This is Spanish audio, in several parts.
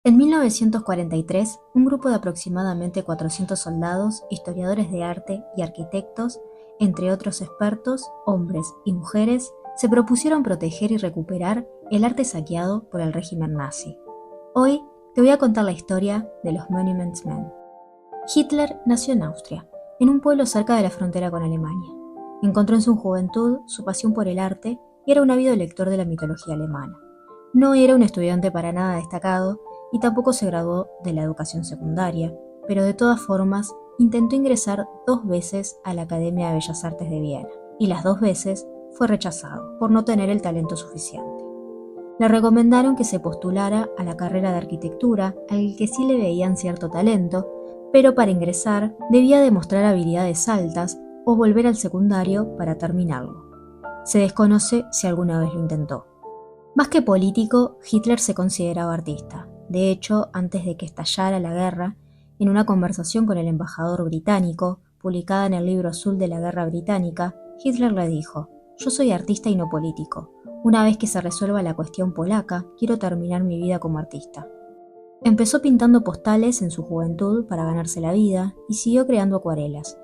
En 1943, un grupo de aproximadamente 400 soldados, historiadores de arte y arquitectos, entre otros expertos, hombres y mujeres, se propusieron proteger y recuperar el arte saqueado por el régimen nazi. Hoy te voy a contar la historia de los Monuments Men. Hitler nació en Austria, en un pueblo cerca de la frontera con Alemania. Encontró en su juventud su pasión por el arte y era un ávido lector de la mitología alemana. No era un estudiante para nada destacado y tampoco se graduó de la educación secundaria, pero de todas formas intentó ingresar 2 veces a la Academia de Bellas Artes de Viena, y las 2 veces fue rechazado por no tener el talento suficiente. Le recomendaron que se postulara a la carrera de arquitectura, al que sí le veían cierto talento, pero para ingresar debía demostrar habilidades altas o volver al secundario para terminarlo. Se desconoce si alguna vez lo intentó. Más que político, Hitler se consideraba artista. De hecho, antes de que estallara la guerra, en una conversación con el embajador británico, publicada en el Libro Azul de la Guerra Británica, Hitler le dijo: «Yo soy artista y no político. Una vez que se resuelva la cuestión polaca, quiero terminar mi vida como artista». Empezó pintando postales en su juventud para ganarse la vida y siguió creando acuarelas.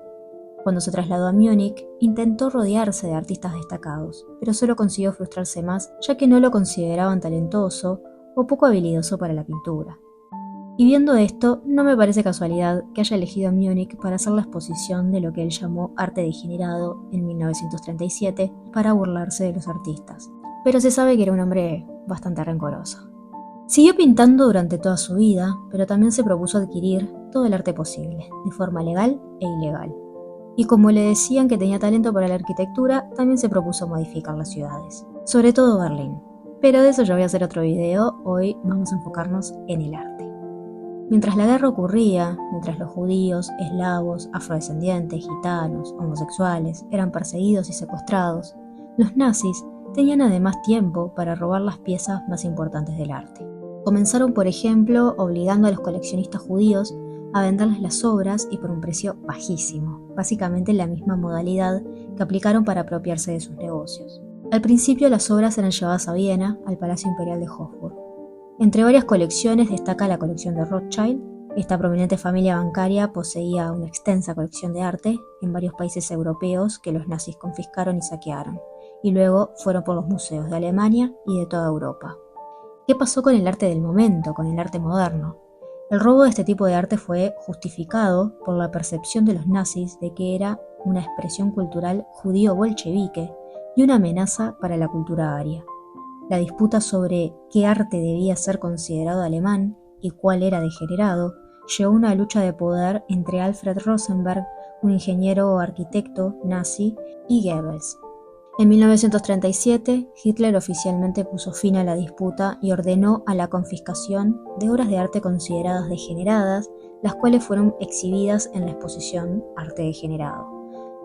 Cuando se trasladó a Múnich, intentó rodearse de artistas destacados, pero solo consiguió frustrarse más, ya que no lo consideraban talentoso o poco habilidoso para la pintura. Y viendo esto, no me parece casualidad que haya elegido Múnich para hacer la exposición de lo que él llamó arte degenerado en 1937 para burlarse de los artistas. Pero se sabe que era un hombre bastante rencoroso. Siguió pintando durante toda su vida, pero también se propuso adquirir todo el arte posible, de forma legal e ilegal. Y como le decían que tenía talento para la arquitectura, también se propuso modificar las ciudades, sobre todo Berlín. Pero de eso ya voy a hacer otro video, hoy vamos a enfocarnos en el arte. Mientras la guerra ocurría, mientras los judíos, eslavos, afrodescendientes, gitanos, homosexuales eran perseguidos y secuestrados, los nazis tenían además tiempo para robar las piezas más importantes del arte. Comenzaron, por ejemplo, obligando a los coleccionistas judíos a venderles las obras y por un precio bajísimo, básicamente la misma modalidad que aplicaron para apropiarse de sus negocios. Al principio las obras eran llevadas a Viena, al Palacio Imperial de Hofburg. Entre varias colecciones destaca la colección de Rothschild. Esta prominente familia bancaria poseía una extensa colección de arte en varios países europeos que los nazis confiscaron y saquearon, y luego fueron por los museos de Alemania y de toda Europa. ¿Qué pasó con el arte del momento, con el arte moderno? El robo de este tipo de arte fue justificado por la percepción de los nazis de que era una expresión cultural judío-bolchevique y una amenaza para la cultura aria. La disputa sobre qué arte debía ser considerado alemán y cuál era degenerado llevó a una lucha de poder entre Alfred Rosenberg, un ingeniero o arquitecto nazi, y Goebbels. En 1937, Hitler oficialmente puso fin a la disputa y ordenó a la confiscación de obras de arte consideradas degeneradas, las cuales fueron exhibidas en la exposición Arte Degenerado.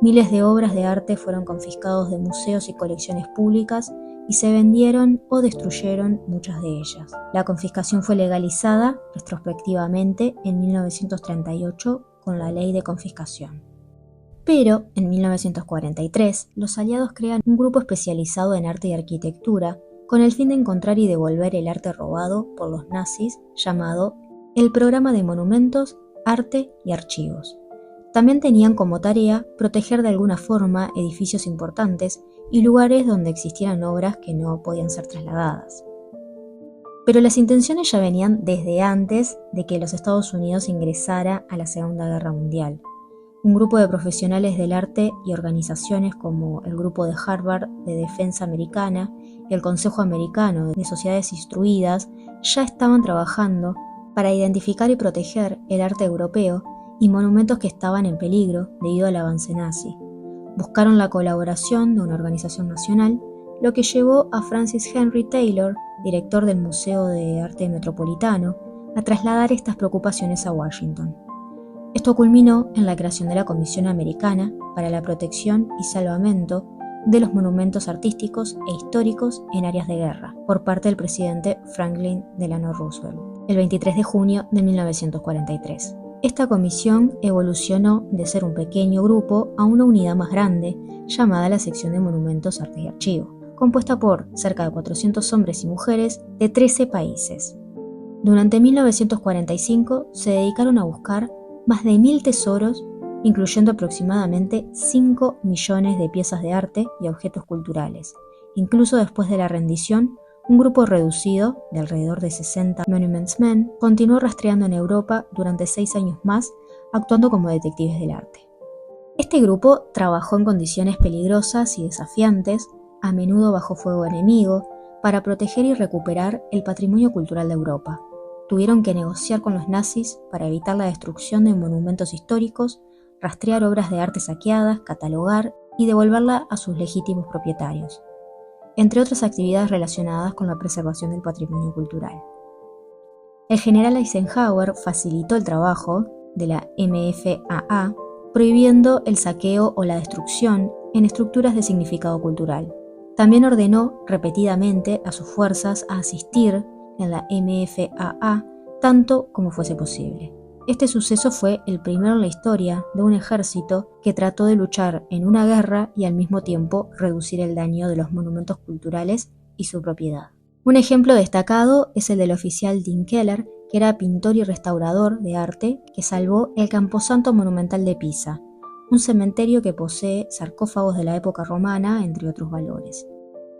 Miles de obras de arte fueron confiscados de museos y colecciones públicas y se vendieron o destruyeron muchas de ellas. La confiscación fue legalizada retrospectivamente en 1938 con la Ley de Confiscación. Pero, en 1943, los aliados crean un grupo especializado en arte y arquitectura con el fin de encontrar y devolver el arte robado por los nazis, llamado el Programa de Monumentos, Arte y Archivos. También tenían como tarea proteger de alguna forma edificios importantes y lugares donde existieran obras que no podían ser trasladadas. Pero las intenciones ya venían desde antes de que los Estados Unidos ingresara a la Segunda Guerra Mundial. Un grupo de profesionales del arte y organizaciones como el Grupo de Harvard de Defensa Americana y el Consejo Americano de Sociedades Instruidas ya estaban trabajando para identificar y proteger el arte europeo y monumentos que estaban en peligro debido al avance nazi. Buscaron la colaboración de una organización nacional, lo que llevó a Francis Henry Taylor, director del Museo de Arte Metropolitano, a trasladar estas preocupaciones a Washington. Esto culminó en la creación de la Comisión Americana para la Protección y Salvamento de los Monumentos Artísticos e Históricos en Áreas de Guerra, por parte del presidente Franklin Delano Roosevelt, el 23 de junio de 1943. Esta comisión evolucionó de ser un pequeño grupo a una unidad más grande, llamada la Sección de Monumentos, Arte y Archivo, compuesta por cerca de 400 hombres y mujeres de 13 países. Durante 1945 se dedicaron a buscar más de 1000 tesoros, incluyendo aproximadamente 5 millones de piezas de arte y objetos culturales. Incluso después de la rendición, un grupo reducido, de alrededor de 60 Monuments Men, continuó rastreando en Europa durante 6 años más, actuando como detectives del arte. Este grupo trabajó en condiciones peligrosas y desafiantes, a menudo bajo fuego enemigo, para proteger y recuperar el patrimonio cultural de Europa. Tuvieron que negociar con los nazis para evitar la destrucción de monumentos históricos, rastrear obras de arte saqueadas, catalogar y devolverla a sus legítimos propietarios, entre otras actividades relacionadas con la preservación del patrimonio cultural. El general Eisenhower facilitó el trabajo de la MFAA, prohibiendo el saqueo o la destrucción en estructuras de significado cultural. También ordenó repetidamente a sus fuerzas a asistir en la MFAA tanto como fuese posible. Este suceso fue el primero en la historia de un ejército que trató de luchar en una guerra y al mismo tiempo reducir el daño de los monumentos culturales y su propiedad. Un ejemplo destacado es el del oficial Dean Keller, que era pintor y restaurador de arte que salvó el Camposanto Monumental de Pisa, un cementerio que posee sarcófagos de la época romana, entre otros valores.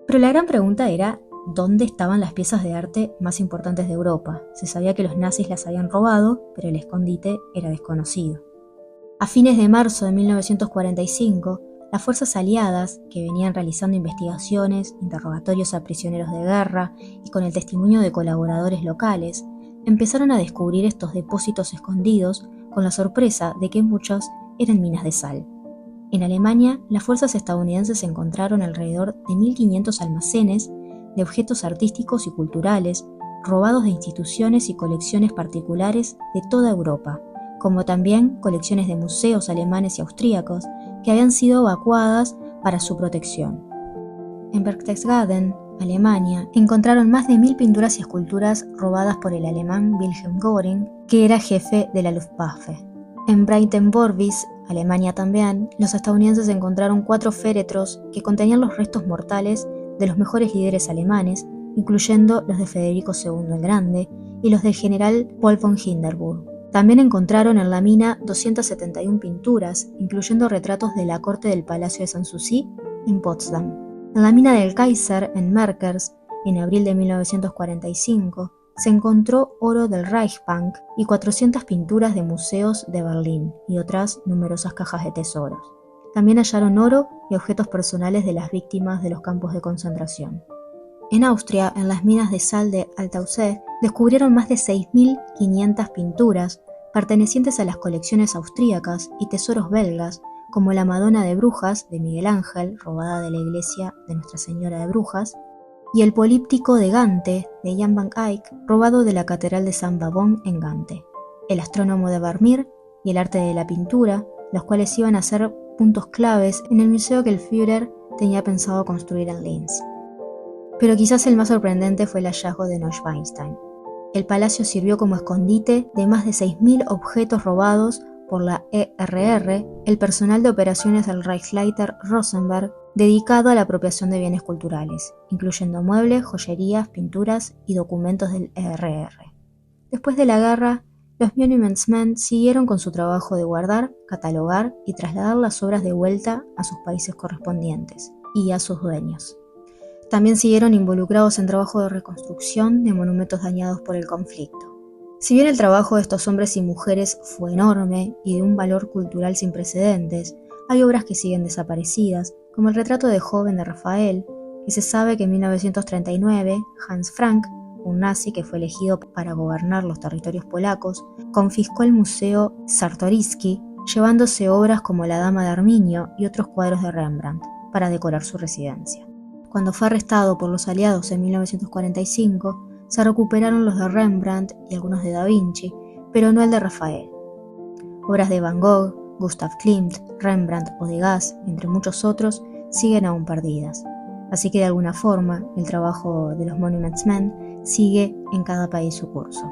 Pero la gran pregunta era, ¿dónde estaban las piezas de arte más importantes de Europa? Se sabía que los nazis las habían robado, pero el escondite era desconocido. A fines de marzo de 1945, las fuerzas aliadas, que venían realizando investigaciones, interrogatorios a prisioneros de guerra y con el testimonio de colaboradores locales, empezaron a descubrir estos depósitos escondidos con la sorpresa de que muchos eran minas de sal. En Alemania, las fuerzas estadounidenses encontraron alrededor de 1500 almacenes de objetos artísticos y culturales robados de instituciones y colecciones particulares de toda Europa, como también colecciones de museos alemanes y austríacos que habían sido evacuadas para su protección. En Berchtesgaden, Alemania, encontraron más de 1000 pinturas y esculturas robadas por el alemán Wilhelm Göring, que era jefe de la Luftwaffe. En Breitenborvis, Alemania también, los estadounidenses encontraron 4 féretros que contenían los restos mortales de los mejores líderes alemanes, incluyendo los de Federico II el Grande y los del general Paul von Hindenburg. También encontraron en la mina 271 pinturas, incluyendo retratos de la corte del Palacio de Sanssouci en Potsdam. En la mina del Kaiser, en Merkers, en abril de 1945, se encontró oro del Reichsbank y 400 pinturas de museos de Berlín y otras numerosas cajas de tesoros. También hallaron oro y objetos personales de las víctimas de los campos de concentración. En Austria, en las minas de sal de Altaussee, descubrieron más de 6.500 pinturas pertenecientes a las colecciones austríacas y tesoros belgas, como la Madonna de Brujas de Miguel Ángel, robada de la iglesia de Nuestra Señora de Brujas, y el Políptico de Gante de Jan van Eyck, robado de la Catedral de San Bavón en Gante, el Astrónomo de Vermeer y el Arte de la Pintura, los cuales iban a ser puntos claves en el museo que el Führer tenía pensado construir en Linz. Pero quizás el más sorprendente fue el hallazgo de Neuschwanstein. El palacio sirvió como escondite de más de 6.000 objetos robados por la ERR, el personal de operaciones del Reichsleiter Rosenberg, dedicado a la apropiación de bienes culturales, incluyendo muebles, joyerías, pinturas y documentos del ERR. Después de la guerra, los Monuments Men siguieron con su trabajo de guardar, catalogar y trasladar las obras de vuelta a sus países correspondientes y a sus dueños. También siguieron involucrados en trabajo de reconstrucción de monumentos dañados por el conflicto. Si bien el trabajo de estos hombres y mujeres fue enorme y de un valor cultural sin precedentes, hay obras que siguen desaparecidas, como el retrato de joven de Rafael, que se sabe que en 1939 Hans Frank, un nazi que fue elegido para gobernar los territorios polacos, confiscó el Museo Czartoryski, llevándose obras como La Dama de Arminio y otros cuadros de Rembrandt para decorar su residencia. Cuando fue arrestado por los aliados en 1945, se recuperaron los de Rembrandt y algunos de Da Vinci, pero no el de Rafael. Obras de Van Gogh, Gustav Klimt, Rembrandt o Degas, entre muchos otros, siguen aún perdidas. Así que de alguna forma, el trabajo de los Monuments Men sigue en cada país su curso.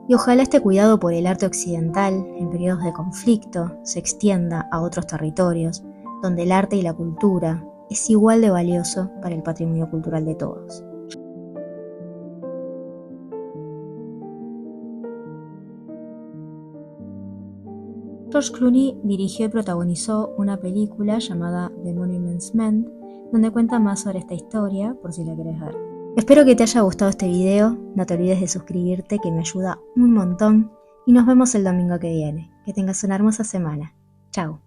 Y ojalá este cuidado por el arte occidental, en periodos de conflicto, se extienda a otros territorios, donde el arte y la cultura es igual de valioso para el patrimonio cultural de todos. George Clooney dirigió y protagonizó una película llamada The Monuments Men, donde cuenta más sobre esta historia, por si la querés ver. Espero que te haya gustado este video, no te olvides de suscribirte, que me ayuda un montón, y nos vemos el domingo que viene. Que tengas una hermosa semana. Chao.